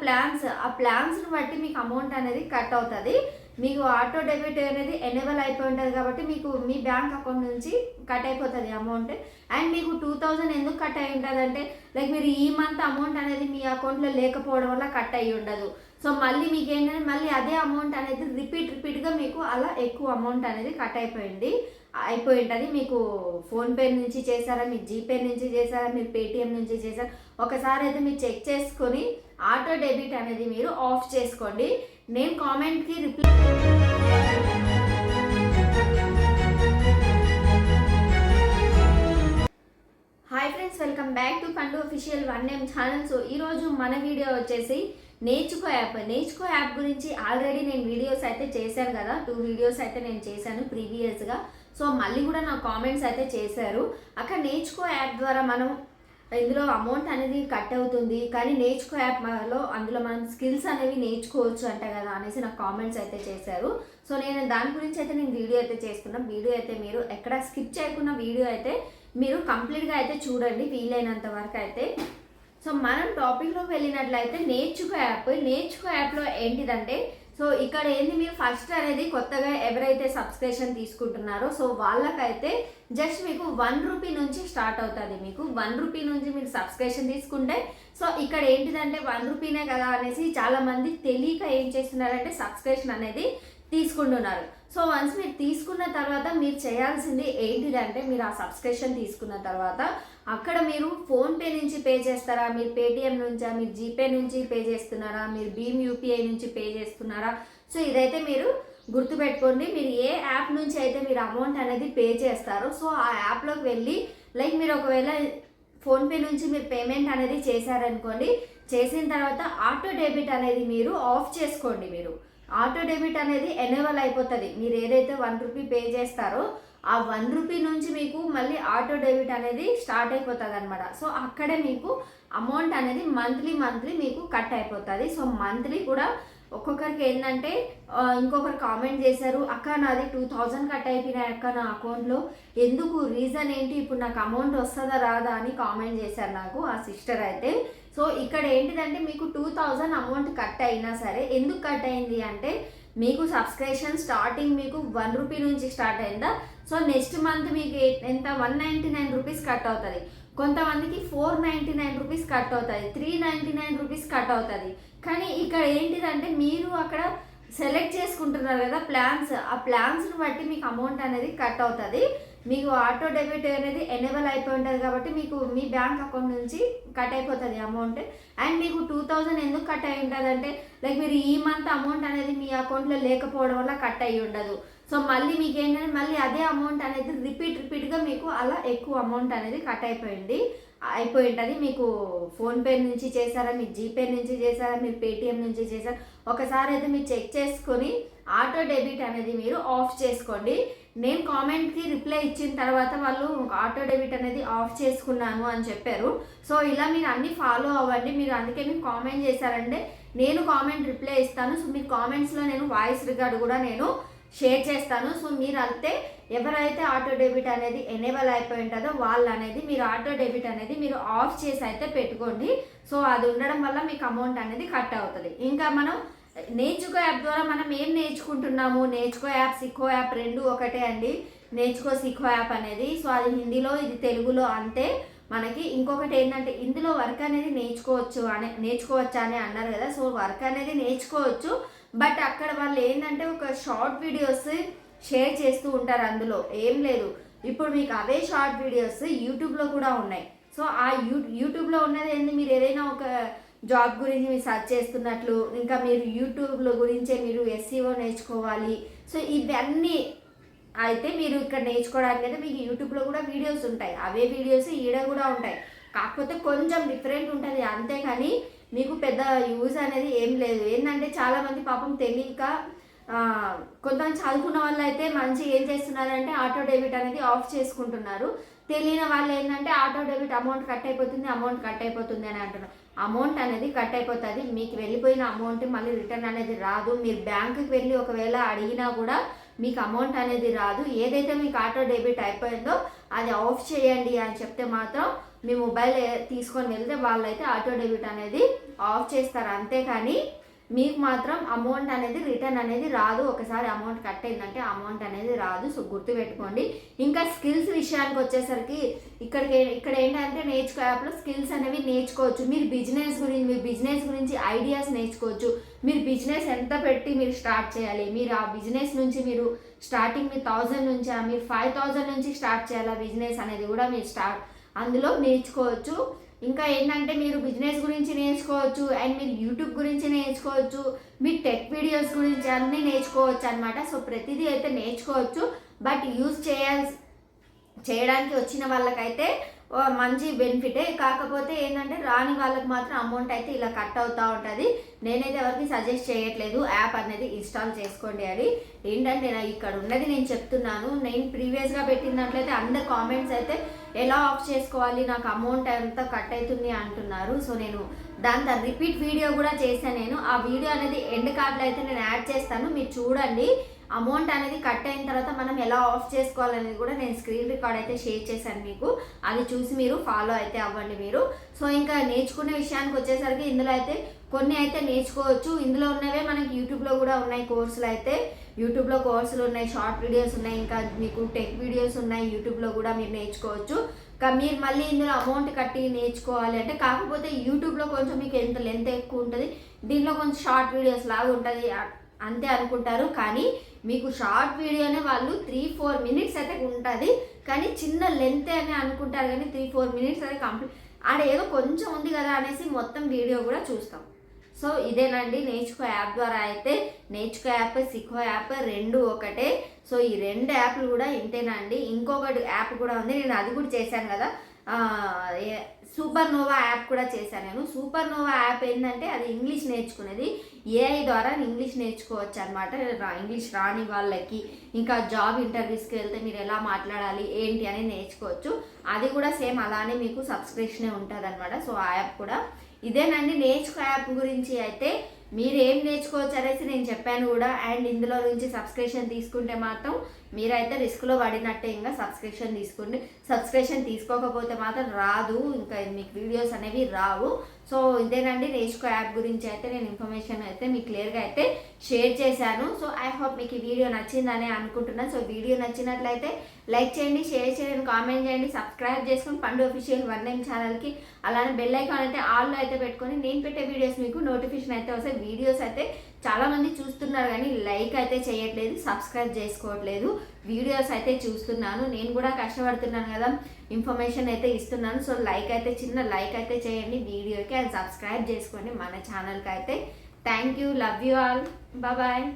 ప్లాన్స్ని బట్టి మీకు అమౌంట్ అనేది కట్ అవుతుంది. మీకు ఆటో డెబిట్ అనేది ఎనేబుల్ అయిపోయి ఉంటుంది కాబట్టి మీకు మీ బ్యాంక్ అకౌంట్ నుంచి కట్ అయిపోతుంది అమౌంట్. అండ్ మీకు 2000 ఎందుకు కట్ అయి ఉంటుంది అంటే లైక్ మీరు ఈ మంత్ అమౌంట్ అనేది మీ అకౌంట్లో లేకపోవడం వల్ల కట్ అయ్యి ఉండదు. సో మళ్ళీ మీకు ఏంటంటే మళ్ళీ అదే అమౌంట్ అనేది రిపీట్గా మీకు అలా ఎక్కువ అమౌంట్ అనేది కట్ అయిపోయి ఉంటుంది. మీకు ఫోన్పే నుంచి చేశారా, మీరు జీపే నుంచి చేశారా, మీరు పేటిఎం నుంచి చేశారా, ఒకసారి అయితే మీరు చెక్ చేసుకొని ఆటో డెబిట్ అనేది మీరు ఆఫ్ చేసుకోండి. నేను కామెంట్కి reply hi friends, welcome back to Pandu official 1M channel. So ఈరోజు మన వీడియో వచ్చేసి నేర్చుకో యాప్ గురించి ఆల్రెడీ నేను వీడియోస్ అయితే చేశాను కదా, 2 వీడియోస్ అయితే నేను చేశాను ప్రీవియస్గా. సో మళ్ళీ కూడా నా కామెంట్స్ అయితే చేశారు, అక్కడ నేర్చుకో యాప్ ద్వారా మనం ఇందులో అమౌంట్ అనేది కట్ అవుతుంది కానీ నేర్చుకో యాప్లో అందులో మనం స్కిల్స్ అనేవి నేర్చుకోవచ్చు అంట కదా అనేసి నాకు కామెంట్స్ అయితే చేశారు. సో నేను దాని గురించి అయితే నేను వీడియో అయితే చేస్తున్నాను. వీడియో అయితే మీరు ఎక్కడ స్కిప్ చేయకుండా వీడియో అయితే మీరు కంప్లీట్గా అయితే చూడండి వీలైనంత వరకు అయితే. సో మనం టాపిక్లోకి వెళ్ళినట్లయితే నేర్చుకో యాప్లో ఏంటిదంటే సో ఇక్కడ ఏంది మీరు ఫస్ట్ అనేది కొత్తగా ఎవరైతే సబ్స్క్రిప్షన్ తీసుకుంటున్నారో సో వాళ్ళకైతే జస్ట్ మీకు 1 రూపీ నుంచి స్టార్ట్ అవుతుంది. మీకు 1 రూపీ నుంచి మీరు సబ్స్క్రిప్షన్ తీసుకుంటే సో ఇక్కడ ఏంటిదంటే 1 రూపీనే కదా అనేసి చాలామంది తెలియక ఏం చేస్తున్నారంటే సబ్స్క్రిప్షన్ అనేది తీసుకుంటున్నారు. సో వన్స్ మీరు తీసుకున్న తర్వాత మీరు చేయాల్సింది ఏంటిదంటే మీరు ఆ సబ్స్క్రిప్షన్ తీసుకున్న తర్వాత అక్కడ మీరు ఫోన్పే నుంచి పే చేస్తారా, మీరు పేటిఎం నుంచా, మీరు జీపే నుంచి పే చేస్తున్నారా, మీరు భీమ్ యూపీఐ నుంచి పే చేస్తున్నారా, సో ఇదైతే మీరు గుర్తుపెట్టుకోండి. మీరు ఏ యాప్ నుంచి అయితే మీరు అమౌంట్ అనేది పే చేస్తారో సో ఆ యాప్లోకి వెళ్ళి లైక్ మీరు ఒకవేళ ఫోన్పే నుంచి మీరు పేమెంట్ అనేది చేశారనుకోండి, చేసిన తర్వాత ఆటో డెబిట్ అనేది మీరు ఆఫ్ చేసుకోండి. మీరు ఆటో డెబిట్ అనేది ఎనేబుల్ అయిపోతుంది. మీరు ఏదైతే 1 రూపీ పే చేస్తారో ఆ 1 రూపీ నుంచి మీకు మళ్ళీ ఆటో డెబిట్ అనేది స్టార్ట్ అయిపోతుంది అనమాట. సో అక్కడే మీకు అమౌంట్ అనేది మంత్లీ మీకు కట్ అయిపోతుంది. సో మంత్లీ కూడా ఒక్కొక్కరికి ఏంటంటే ఇంకొకరు కామెంట్ చేశారు, అక్క నాది 2000 కట్ అయిపోయినాయి అక్క నా అకౌంట్లో, ఎందుకు రీజన్ ఏంటి, ఇప్పుడు నాకు అమౌంట్ వస్తుందా రాదా అని కామెంట్ చేశారు నాకు ఆ సిస్టర్ అయితే. సో ఇక్కడ ఏంటిదంటే మీకు 2000 అమౌంట్ కట్ అయినా సరే ఎందుకు కట్ అయింది అంటే మీకు సబ్స్క్రిప్షన్ స్టార్టింగ్ మీకు 1 రూపీ నుంచి స్టార్ట్ అయిందా, సో నెక్స్ట్ మంత్ మీకు ఎంత 199 రూపీస్ కట్ అవుతుంది. కొంతమందికి 499 రూపీస్ కట్ అవుతుంది, 399 రూపీస్ కట్ అవుతుంది. కానీ ఇక్కడ ఏంటిదంటే మీరు అక్కడ సెలెక్ట్ చేసుకుంటున్నారు కదా ఆ ప్లాన్స్ని బట్టి మీకు అమౌంట్ అనేది కట్ అవుతుంది. మీకు ఆటో డెబిట్ అనేది ఎనేబుల్ అయిపోయి ఉంటుంది కాబట్టి మీకు మీ బ్యాంక్ అకౌంట్ నుంచి కట్ అయిపోతుంది అమౌంట్. అండ్ మీకు 2000 ఎందుకు కట్ అయి ఉంటుంది అంటే లైక్ మీరు ఈ మంత్ అమౌంట్ అనేది మీ అకౌంట్లో లేకపోవడం వల్ల కట్ అయ్యి ఉండదు. సో మళ్ళీ మీకు ఏంటంటే మళ్ళీ అదే అమౌంట్ అనేది రిపీట్గా మీకు అలా ఎక్కువ అమౌంట్ అనేది కట్ అయిపోయి ఉంటుంది. మీకు ఫోన్పే నుంచి చేశారా, మీరు జీపే నుంచి చేశారా, మీరు పేటిఎం నుంచి చేశారా, ఒకసారి అయితే మీరు చెక్ చేసుకొని ఆటో డెబిట్ అనేది మీరు ఆఫ్ చేసుకోండి. నేను కామెంట్కి రిప్లై ఇచ్చిన తర్వాత వాళ్ళు ఆటో డెబిట్ అనేది ఆఫ్ చేసుకున్నాను అని చెప్పారు. సో ఇలా మీరు అన్నీ ఫాలో అవ్వండి. మీరు అందుకే మీరు కామెంట్ చేశారంటే నేను కామెంట్ రిప్లై ఇస్తాను. సో మీ కామెంట్స్లో నేను వాయిస్ రికార్డు కూడా నేను షేర్ చేస్తాను. సో మీరు అయితే ఎవరైతే ఆటో డెబిట్ అనేది ఎనేబుల్ అయిపోయి ఉంటుందో వాళ్ళు అనేది మీరు ఆటో డెబిట్ అనేది మీరు ఆఫ్ చేసి అయితే పెట్టుకోండి. సో అది ఉండడం వల్ల మీకు అమౌంట్ అనేది కట్ అవుతుంది. ఇంకా మనం నేర్చుకో యాప్ ద్వారా మనం ఏం నేర్చుకుంటున్నాము, నేర్చుకో యాప్ సిక్కో యాప్ 2 ఒకటే అండి. సిక్కో యాప్ అనేది సో అది హిందీలో ఇది తెలుగులో అంతే మనకి. ఇంకొకటి ఏంటంటే ఇందులో వర్క్ అనేది నేర్చుకోవచ్చా అని అన్నారు కదా, సో వర్క్ అనేది నేర్చుకోవచ్చు. బట్ అక్కడ వాళ్ళు ఏంటంటే ఒక షార్ట్ వీడియోస్ షేర్ చేస్తూ ఉంటారు, అందులో ఏం లేదు. ఇప్పుడు మీకు అవే షార్ట్ వీడియోస్ యూట్యూబ్లో కూడా ఉన్నాయి. సో ఆ యూట్యూబ్లో ఉన్నది ఏంటి, మీరు ఏదైనా ఒక జాబ్ గురించి మీరు సర్చ్ చేస్తున్నట్లు, ఇంకా మీరు యూట్యూబ్లో గురించే మీరు SEO నేర్చుకోవాలి. సో ఇవన్నీ అయితే మీరు ఇక్కడ నేర్చుకోవడానికి అయితే మీకు యూట్యూబ్లో కూడా వీడియోస్ ఉంటాయి, అవే వీడియోస్ ఈడ కూడా ఉంటాయి. కాకపోతే కొంచెం డిఫరెంట్ ఉంటుంది అంతేకాని మీకు పెద్ద యూజ్ అనేది ఏం లేదు. ఏంటంటే చాలామంది పాపం తెలియక కొంతమంది చదువుకున్న వాళ్ళు అయితే మంచి ఏం చేస్తున్నారంటే ఆటో డెబిట్ అనేది ఆఫ్ చేసుకుంటున్నారు. తెలియని వాళ్ళు ఏంటంటే ఆటో డెబిట్ అమౌంట్ కట్ అయిపోతుంది అని అంటున్నారు. అమౌంట్ అనేది కట్ అయిపోతుంది, మీకు వెళ్ళిపోయిన అమౌంట్ మళ్ళీ రిటర్న్ అనేది రాదు. మీరు బ్యాంకుకి వెళ్ళి ఒకవేళ అడిగినా కూడా మీకు అమౌంట్ అనేది రాదు. ఏదైతే మీకు ఆటో డెబిట్ అయిపోయిందో అది ఆఫ్ చేయండి అని చెప్తే మాత్రం మీ మొబైల్ తీసుకొని వెళ్తే వాళ్ళైతే ఆటో డెబిట్ అనేది ఆఫ్ చేస్తారు అంతే, కానీ మీకు మాత్రం అమౌంట్ అనేది రిటర్న్ అనేది రాదు. ఒకసారి అమౌంట్ కట్ అయిందంటే అమౌంట్ అనేది రాదు. సో గుర్తుపెట్టుకోండి. ఇంకా స్కిల్స్ విషయానికి వచ్చేసరికి ఇక్కడ ఏంటంటే నేర్చుకో యాప్లో స్కిల్స్ అనేవి నేర్చుకోవచ్చు. మీరు బిజినెస్ గురించి ఐడియాస్ నేర్చుకోవచ్చు. మీరు బిజినెస్ ఎంత పెట్టి మీరు స్టార్ట్ చేయాలి, మీరు ఆ బిజినెస్ నుంచి మీరు స్టార్టింగ్ మీ 1000 నుంచి మీరు 5000 నుంచి స్టార్ట్ చేయాలి బిజినెస్ అనేది కూడా మీరు అందులో నేర్చుకోవచ్చు. ఇంకా ఏంటంటే మీరు బిజినెస్ గురించి నేర్చుకోవచ్చు అండ్ మీరు యూట్యూబ్ గురించి నేర్చుకోవచ్చు, మీ టెక్ వీడియోస్ గురించి అన్నీ నేర్చుకోవచ్చు అనమాట. సో ప్రతిదీ అయితే నేర్చుకోవచ్చు. బట్ చేయడానికి వచ్చిన వాళ్ళకైతే మంచి బెనిఫిటే. కాకపోతే ఏంటంటే రాని వాళ్ళకి మాత్రం అమౌంట్ అయితే ఇలా కట్ అవుతూ ఉంటుంది. నేనైతే ఎవరికి సజెస్ట్ చేయట్లేదు యాప్ అనేది ఇన్స్టాల్ చేసుకోండి అని. ఏంటంటే ఇక్కడ ఉన్నది నేను చెప్తున్నాను. నేను ప్రీవియస్గా పెట్టిన దాంట్లయితే అందరు కామెంట్స్ అయితే ఎలా ఆఫ్ చేసుకోవాలి, నాకు అమౌంట్ ఎంత కట్ అవుతుంది అంటున్నారు. సో నేను దాంతో రిపీట్ వీడియో కూడా చేశాను. నేను ఆ వీడియో అనేది ఎండ్ కార్డ్లో అయితే నేను యాడ్ చేస్తాను, మీరు చూడండి. అమౌంట్ అనేది కట్ అయిన తర్వాత మనం ఎలా ఆఫ్ చేసుకోవాలనేది కూడా నేను స్క్రీన్ రికార్డ్ అయితే షేర్ చేశాను మీకు. అది చూసి మీరు ఫాలో అయితే అవ్వండి మీరు. సో ఇంకా నేర్చుకునే విషయానికి వచ్చేసరికి ఇందులో అయితే కొన్ని అయితే నేర్చుకోవచ్చు. ఇందులో ఉన్నవే మనకి యూట్యూబ్లో కూడా ఉన్నాయి కోర్సులు అయితే. యూట్యూబ్లో కోర్సులు ఉన్నాయి, షార్ట్ వీడియోస్ ఉన్నాయి, ఇంకా మీకు టెక్ వీడియోస్ ఉన్నాయి. యూట్యూబ్లో కూడా మీరు నేర్చుకోవచ్చు. మీరు మళ్ళీ ఇందులో అమౌంట్ కట్టి నేర్చుకోవాలి అంటే, కాకపోతే యూట్యూబ్లో కొంచెం మీకు ఎంత లెంత్ ఎక్కువ ఉంటుంది, దీంట్లో కొంచెం షార్ట్ వీడియోస్ లాగా ఉంటుంది అంతే అనుకుంటారు. కానీ మీకు షార్ట్ వీడియోనే వాళ్ళు 3-4 మినిట్స్ అయితే ఉంటుంది, కానీ చిన్న లెంత్ అని అనుకుంటారు. కానీ 3-4 మినిట్స్ అయితే కంప్లీట్ ఆడ ఏదో కొంచెం ఉంది కదా అనేసి మొత్తం వీడియో కూడా చూస్తాం. సో ఇదేనండి నేర్చుకో యాప్ ద్వారా అయితే. నేర్చుకో యాప్, సిఖో యాప్ రెండు ఒకటే. సో ఈ 2 యాప్లు కూడా ఇంతేనండి. ఇంకొకటి యాప్ కూడా ఉంది, నేను అది కూడా చేశాను కదా, సూపర్ నోవా యాప్ కూడా చేశాను నేను. సూపర్ నోవా యాప్ ఏంటంటే అది ఇంగ్లీష్ నేర్చుకునేది. ఏఐ ద్వారా ఇంగ్లీష్ నేర్చుకోవచ్చు అనమాట. ఇంగ్లీష్ రాని వాళ్ళకి, ఇంకా జాబ్ ఇంటర్వ్యూస్కి వెళ్తే మీరు ఎలా మాట్లాడాలి ఏంటి అని నేర్చుకోవచ్చు. అది కూడా సేమ్ అలానే మీకు సబ్స్క్రిప్షనే ఉంటుంది అనమాట. సో ఆ యాప్ కూడా ఇదేనండి నేర్చుకో యాప్ గురించి అయితే. మీరు ఏం నేర్చుకోవచ్చు అనేసి నేను చెప్పాను కూడా. అండ్ ఇందులో నుంచి సబ్స్క్రిప్షన్ తీసుకుంటే మాత్రం మీరైతే రిస్క్లో పడినట్టే. ఇంకా సబ్స్క్రిప్షన్ తీసుకోండి. సబ్స్క్రిప్షన్ తీసుకోకపోతే మాత్రం రాదు, ఇంకా మీకు వీడియోస్ అనేవి రావు. సో ఇదేనండి నేర్చుకో యాప్ గురించి అయితే నేను ఇన్ఫర్మేషన్ అయితే మీకు క్లియర్గా అయితే షేర్ చేశాను. సో ఐ హోప్ మీకు ఈ వీడియో నచ్చిందని అనుకుంటున్నాను. సో వీడియో నచ్చినట్లయితే లైక్ చేయండి, షేర్ చేయండి, కామెంట్ చేయండి, సబ్స్క్రైబ్ చేసుకొని పండు అఫీషియల్ 1M ఛానల్కి. అలానే బెల్ ఐకాన్ అయితే ఆల్లో అయితే పెట్టుకొని నేను పెట్టే వీడియోస్ మీకు నోటిఫికేషన్ అయితే వస్తాయి. వీడియోస్ అయితే చాలామంది చూస్తున్నారు కానీ లైక్ అయితే చేయట్లేదు, సబ్స్క్రైబ్ చేసుకోవట్లేదు. వీడియోస్ అయితే చూస్తున్నాను, నేను కూడా కష్టపడుతున్నాను కదా, ఇన్ఫర్మేషన్ అయితే ఇస్తున్నాను. సో లైక్ అయితే చిన్న లైక్ అయితే చేయండి వీడియోకి, అండ్ సబ్స్క్రైబ్ చేసుకోండి మన ఛానల్కి అయితే. Thank you, love you all, bye.